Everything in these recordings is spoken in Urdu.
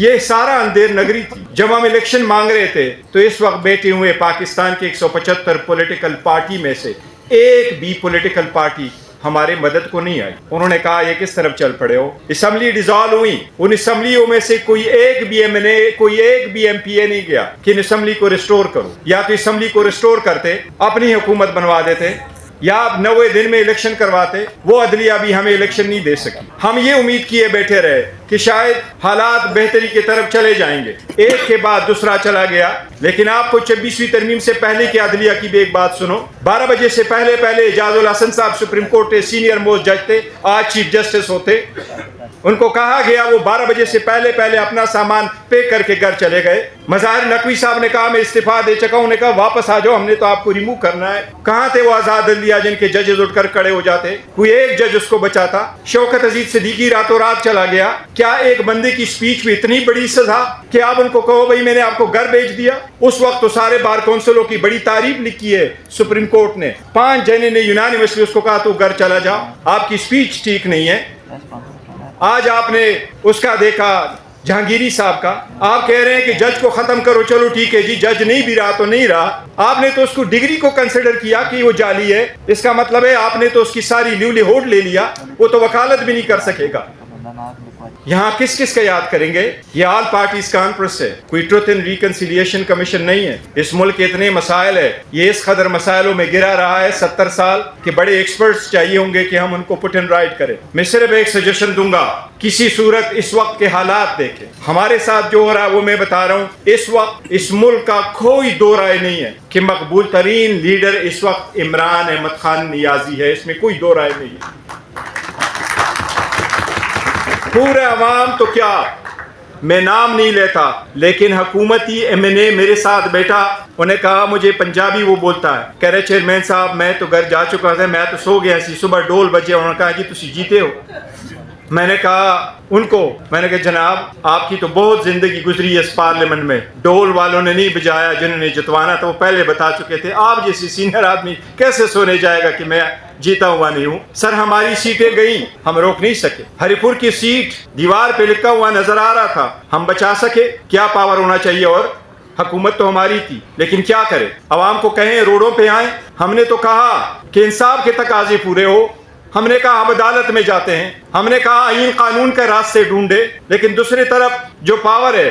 یہ سارا اندھیر نگری تھی. جب ہم الیکشن مانگ رہے تھے تو اس وقت بیٹھے ہوئے پاکستان کے 175 پولیٹیکل پارٹی میں سے ایک بھی پولیٹیکل پارٹی ہمارے مدد کو نہیں آئی. انہوں نے کہا یہ کس طرف چل پڑے ہو. اسمبلی ڈیزالو ہوئی, ان اسمبلیوں میں سے کوئی ایک بھی ایم این اے, کوئی ایک بھی ایم پی اے نہیں گیا کہ ان اسمبلی کو ریسٹور کرو. یا تو اسمبلی کو ریسٹور کرتے, اپنی حکومت بنوا دیتے, یا آپ 90 دن میں الیکشن کرواتے. وہ عدلیہ بھی ہمیں الیکشن نہیں دے سکی. ہم یہ امید کیے بیٹھے رہے کہ شاید حالات بہتری کی طرف چلے جائیں گے. ایک کے بعد دوسرا چلا گیا. لیکن آپ کو 26ویں ترمیم سے پہلے کی عدلیہ کی بھی ایک بات سنو. 12 بجے سے پہلے اعجاز الحسن صاحب سپریم کورٹ کے سینئر موسٹ جج تھے, آج چیف جسٹس ہوتے. ان کو کہا گیا وہ 12 بجے سے پہلے اپنا سامان پے کر کے گھر چلے گئے. مظاہر نقوی صاحب نے کہا میں استعفیٰ دے چکا ہوں. انہوں نے کہا واپس آ جاؤ, ہم نے تو آپ کو ریموو کرنا ہے. کہاں تھے وہ آزاد عدلیہ جن کے ججز اٹھ کر کھڑے ہو جاتے؟ کوئی ایک جج اس کو بچاتا. شوکت عزیز صدیقی راتوں رات چلا گیا. کیا ایک بندے کی سپیچ میں اتنی بڑی سزا کہ آپ ان کو کہو بھائی میں نے آپ کو گھر بھیج دیا؟ اس وقت تو سارے بار کونسلوں کی بڑی تعریف لکھی ہے سپریم کورٹ نے. 5 ججوں نے یونانیمسلی اس کو کہا تو گھر چلا جا, آپ کی سپیچ ٹھیک نہیں ہے. آج آپ نے اس کا دیکھا جہانگیری صاحب کا, آپ کہہ رہے ہیں کہ جج کو ختم کرو. چلو ٹھیک ہے جی, جج نہیں بھی رہا تو نہیں رہا. آپ نے تو اس کو ڈگری کو کنسیڈر کیا کہ وہ جعلی ہے. اس کا مطلب ہے آپ نے تو اس کی ساری لیولی ہوڈ لے لیا, وہ تو وکالت بھی نہیں کر سکے گا. یہاں کس کس کا یاد کریں گے؟ یہ آل پارٹیز کانفرنس ہے, کوئی ٹروتھ اینڈ ریکنسیلیشن کمیشن نہیں ہے. اس ملک کے اتنے مسائل ہے, یہ اس قدر مسائلوں میں گرا رہا ہے 70 سال کہ بڑے ایکسپرٹس چاہیے ہوں گے کہ ہم ان کو پٹ اینڈ رائٹ کریں. میں صرف ایک سجیشن دوں گا, کسی صورت اس وقت کے حالات دیکھیں. ہمارے ساتھ جو ہو رہا ہے وہ میں بتا رہا ہوں. اس وقت اس ملک کا کوئی دو رائے نہیں ہے کہ مقبول ترین لیڈر اس وقت عمران احمد خان نیازی ہے. اس میں کوئی دو رائے نہیں ہے. پورے عوام تو کیا, میں نام نہیں لیتا, لیکن حکومتی ایم این اے میرے ساتھ بیٹھا. انہوں نے کہا مجھے پنجابی وہ بولتا ہے, کہہ رہے چیئرمین صاحب میں تو گھر جا چکا تھا, میں تو سو گیا سی, صبح ڈول بجے. انہوں نے کہا جی تسی جیتے ہو. میں نے کہا ان کو, میں نے کہا جناب آپ کی تو بہت زندگی گزری ہے اس پارلیمنٹ میں, ڈول والوں نے نہیں بجایا, جنہوں نے جتوانا تھا وہ پہلے بتا چکے تھے. آپ جیسی سینئر آدمی کیسے سونے جائے گا کہ میں جیتا ہوا نہیں ہوں؟ سر ہماری سیٹیں گئیں, ہم روک نہیں سکے. ہری پور کی سیٹ دیوار پہ لکھا ہوا نظر آ رہا تھا, ہم بچا سکے؟ کیا پاور ہونا چاہیے, اور حکومت تو ہماری تھی. لیکن کیا کرے, عوام کو کہیں روڈوں پہ آئیں. ہم نے تو کہا کہ انصاف کے تقاضے پورے ہو, ہم نے کہا ہم عدالت میں جاتے ہیں, ہم نے کہا آئین قانون کے راستے ڈھونڈے. لیکن دوسری طرف جو پاور ہے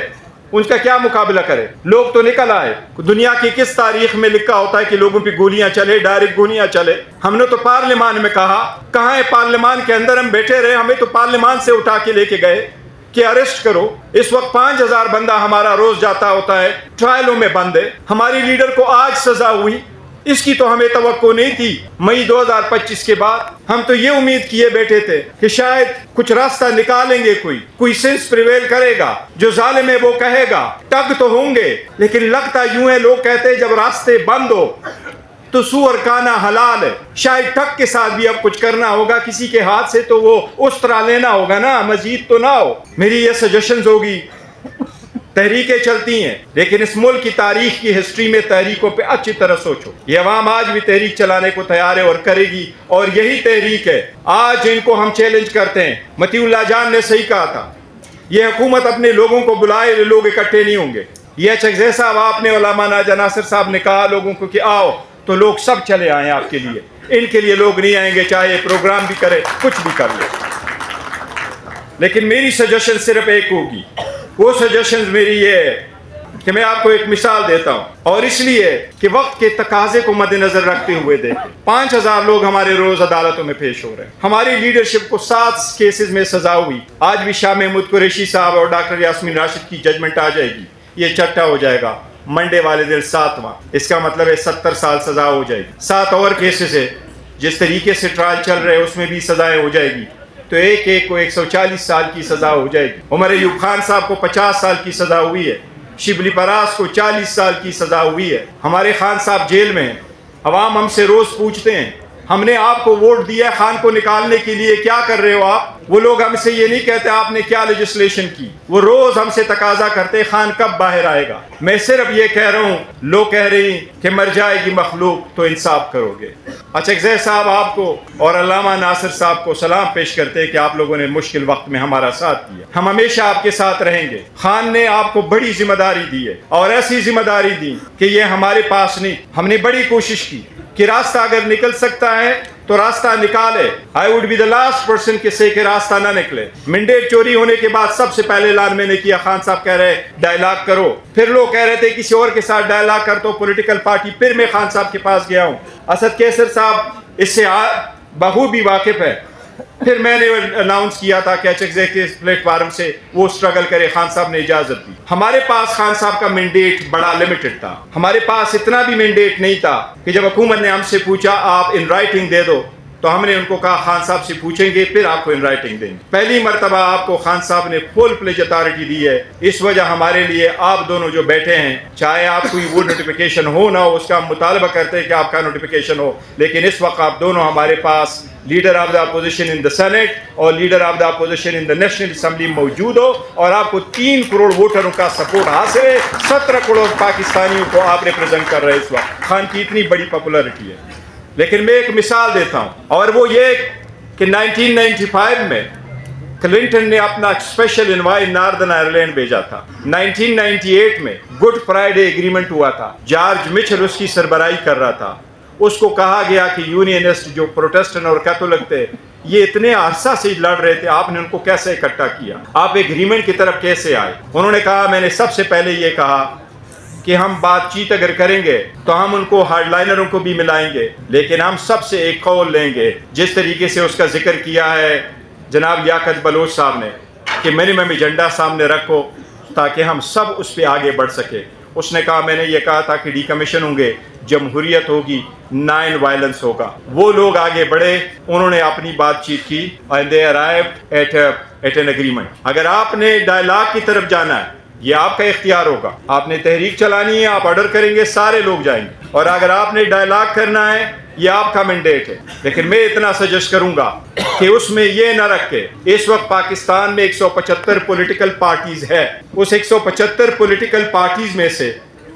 ان کا کیا مقابلہ کرے؟ لوگ تو نکل آئے. دنیا کی کس تاریخ میں لکھا ہوتا ہے کہ لوگوں پہ گولیاں چلے, ڈائریکٹ گولیاں چلے؟ ہم نے تو پارلیمان میں کہا, کہاں ہے پارلیمان کے اندر ہم بیٹھے رہے, ہمیں تو پارلیمان سے اٹھا کے لے کے گئے کہ اریسٹ کرو. اس وقت 5000 بندہ ہمارا روز جاتا ہوتا ہے, ٹرائلوں میں بند ہے. ہماری لیڈر کو آج سزا ہوئی, اس کی تو ہمیں توقع نہیں تھی. مئی 2025 کے بعد ہم تو یہ امید کیے بیٹھے تھے کہ شاید کچھ راستہ نکالیں گے, کوئی سینس پریویل کرے گا, جو ظالم ہے وہ کہے گا. ٹگ تو ہوں گے, لیکن لگتا یوں ہے, لوگ کہتے جب راستے بند ہو تو سور کانا حلال ہے. شاید ٹگ کے ساتھ بھی اب کچھ کرنا ہوگا, کسی کے ہاتھ سے تو وہ اس طرح لینا ہوگا نا, مزید تو نہ ہو. میری یہ سجیشنز ہوگی. تحریکیں چلتی ہیں, لیکن اس ملک کی تاریخ کی ہسٹری میں تحریکوں پہ اچھی طرح سوچو. یہ عوام آج بھی تحریک چلانے کو تیار ہے اور کرے گی, اور یہی تحریک ہے آج ان کو ہم چیلنج کرتے ہیں. مطیع اللہ جان نے صحیح کہا تھا, یہ حکومت اپنے لوگوں کو بلائے, لوگ اکٹھے نہیں ہوں گے. یہ چکزے صاحب آپ نے, علامہ ناجا ناصر صاحب نے کہا لوگوں کو کہ آؤ, تو لوگ سب چلے آئیں آپ کے لیے. ان کے لیے لوگ نہیں آئیں گے, چاہے پروگرام بھی کرے, کچھ بھی کر لے. لیکن میری سجیشن صرف ایک ہوگی. وہ سجیشنز میری یہ ہے کہ میں آپ کو ایک مثال دیتا ہوں, اور اس لیے کہ وقت کے تقاضے کو مد نظر رکھتے ہوئے دیکھیں. 5000 لوگ ہمارے روز عدالتوں میں پیش ہو رہے ہیں. ہماری لیڈرشپ کو 7 کیسز میں سزا ہوئی. آج بھی شاہ محمود قریشی صاحب اور ڈاکٹر یاسمین راشد کی ججمنٹ آ جائے گی, یہ چٹا ہو جائے گا. منڈے والے دن 7واں, اس کا مطلب ہے 70 سال سزا ہو جائے گی. 7 اور کیسز ہے, جس طریقے سے ٹرائل چل رہے ہیں اس میں بھی سزائیں ہو جائے گی, تو ایک کو 140 سال کی سزا ہو جائے گی. عمر ایوب خان صاحب کو 50 سال کی سزا ہوئی ہے. شبلی پراس کو 40 سال کی سزا ہوئی ہے. ہمارے خان صاحب جیل میں ہیں. عوام ہم سے روز پوچھتے ہیں, ہم نے آپ کو ووٹ دیا خان کو نکالنے کے لیے, کیا کر رہے ہو آپ؟ وہ لوگ ہم سے یہ نہیں کہتے آپ نے کیا لیجسلیشن کی, وہ روز ہم سے تقاضا کرتے خان کب باہر آئے گا. میں صرف یہ کہہ رہا ہوں, لوگ کہہ رہی کہ مر جائے گی مخلوق تو انصاف کرو گے. اچکزئی صاحب آپ کو اور علامہ ناصر صاحب کو سلام پیش کرتے کہ آپ لوگوں نے مشکل وقت میں ہمارا ساتھ دیا. ہم ہمیشہ آپ کے ساتھ رہیں گے. خان نے آپ کو بڑی ذمہ داری دی ہے اور ایسی ذمہ داری دی کہ یہ ہمارے پاس نہیں. ہم نے بڑی کوشش کی کہ راستہ اگر نکل سکتا ہے تو راستہ نکالے. I would be the last person کہ سے کہ راستہ نہ نکلے. مینڈیٹ چوری ہونے کے بعد سب سے پہلے اعلان میں نے کیا خان صاحب کہہ رہے ڈائلاگ کرو. پھر لوگ کہہ رہے تھے کسی اور کے ساتھ ڈائلاگ کر تو پولیٹیکل پارٹی. پھر میں خان صاحب کے پاس گیا ہوں. اسد کیسر صاحب اس سے بخوبی واقف ہے. پھر میں نے اناؤنس کیا تھا کہ اچکزئی کے پلیٹ فارم سے وہ سٹرگل کرے. خان صاحب نے اجازت دی. ہمارے پاس خان صاحب کا مینڈیٹ بڑا لمیٹڈ تھا. ہمارے پاس اتنا بھی مینڈیٹ نہیں تھا کہ جب حکومت نے ہم سے پوچھا آپ ان رائٹنگ دے دو تو ہم نے ان کو کہا خان صاحب سے پوچھیں گے پھر آپ کو ان رائٹنگ دیں گے. پہلی مرتبہ آپ کو خان صاحب نے فل پلیج اتھارٹی دی ہے. اس وجہ ہمارے لیے آپ دونوں جو بیٹھے ہیں چاہے آپ کوئی وہ نوٹیفیکیشن ہو نہ ہو اس کا ہم مطالبہ کرتے ہیں کہ آپ کا نوٹیفیکیشن ہو, لیکن اس وقت آپ دونوں ہمارے پاس leader of the opposition in the senate اور leader of the opposition in the national assembly موجود ہو اور آپ کو 3 کروڑ ووٹروں کا سپورٹ حاصل ہے. 17 کروڑ پاکستانیوں کو آپ ریپرزینٹ کر رہے ہیں اس وقت. خان کی اتنی بڑی پاپولرٹی ہے. لیکن میں ایک مثال دیتا ہوں اور وہ یہ کہ 1995 میں کلنٹن نے اپنا اسپیشل انوائے ناردرن آئرلینڈ بھیجا تھا. 1998 میں گڈ فرائیڈے ایگریمنٹ ہوا تھا. جارج مچل اس کی سربراہی کر رہا تھا. اس کو کہا گیا کہ یونینسٹ جو پروٹیسٹنٹ اور کیتھولک تھے یہ اتنے عرصہ سے لڑ رہے تھے, آپ نے ان کو کیسے اکٹھا کیا, آپ ایگریمنٹ کی طرف کیسے آئے. انہوں نے کہا میں نے سب سے پہلے یہ کہا کہ ہم بات چیت اگر کریں گے تو ہم ان کو ہارڈ لائنروں کو بھی ملائیں گے, لیکن ہم سب سے ایک قول لیں گے جس طریقے سے اس کا ذکر کیا ہے جناب لیاقت بلوچ صاحب نے کہ منیمم ایجنڈا سامنے رکھو تاکہ ہم سب اس پہ آگے بڑھ سکے. اس نے کہا میں نے یہ کہا تھا کہ ڈی کمیشن ہوں گے, جمہوریت ہوگی, نان وائلنس ہوگا. وہ لوگ آگے بڑھے, انہوں نے اپنی بات چیت کی and they arrived at an agreement. اگر آپ نے ڈائلاگ کی طرف جانا ہے یہ آپ کا اختیار ہوگا. آپ نے تحریک چلانی ہے, آپ آرڈر کریں گے سارے لوگ جائیں گے, اور اگر آپ نے ڈائلاگ کرنا ہے یہ آپ کا مینڈیٹ ہے. لیکن میں اتنا سجیسٹ کروں گا کہ اس میں یہ نہ رکھ کے اس وقت پاکستان میں 175 پولیٹیکل پارٹیز ہے. اس 175 پولیٹیکل پارٹیز میں سے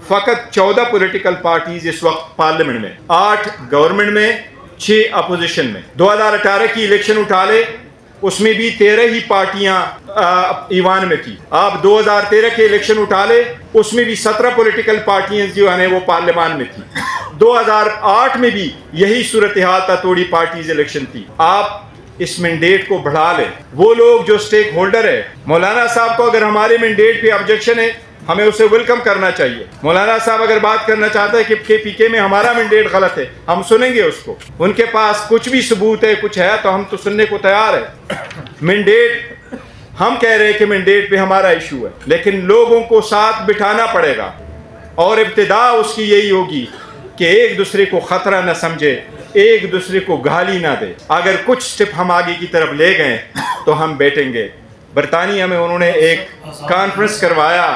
فقط 14 پولیٹیکل پارٹیز اس وقت پارلیمنٹ میں, 8 گورنمنٹ میں, 6 اپوزیشن میں. 2018 کی الیکشن اٹھا لے اس میں بھی 13 ہی پارٹیاں ایوان میں تھی. آپ 2013 کے الیکشن اٹھا لے اس میں بھی 17 پولیٹیکل پارٹیاں جو ہیں وہ پارلیمان میں تھی. 2008 میں بھی یہی صورتحال تھا, تھوڑی پارٹیز الیکشن تھی. آپ اس مینڈیٹ کو بڑھا لیں. وہ لوگ جو سٹیک ہولڈر ہے, مولانا صاحب کو اگر ہمارے مینڈیٹ پہ آبجیکشن ہے ہمیں اسے ویلکم کرنا چاہیے. مولانا صاحب اگر بات کرنا چاہتا ہے کہ پی کے میں ہمارا مینڈیٹ غلط ہے ہم سنیں گے اس کو. ان کے پاس کچھ بھی ثبوت ہے کچھ ہے تو ہم تو سننے کو تیار ہے. مینڈیٹ ہم کہہ رہے ہیں کہ مینڈیٹ پہ ہمارا ایشو ہے, لیکن لوگوں کو ساتھ بٹھانا پڑے گا اور ابتدا اس کی یہی ہوگی کہ ایک دوسرے کو خطرہ نہ سمجھے, ایک دوسرے کو گالی نہ دے. اگر کچھ سٹیپ ہم آگے کی طرف لے گئے تو ہم بیٹھیں گے. برطانیہ میں انہوں نے ایک کانفرنس کروایا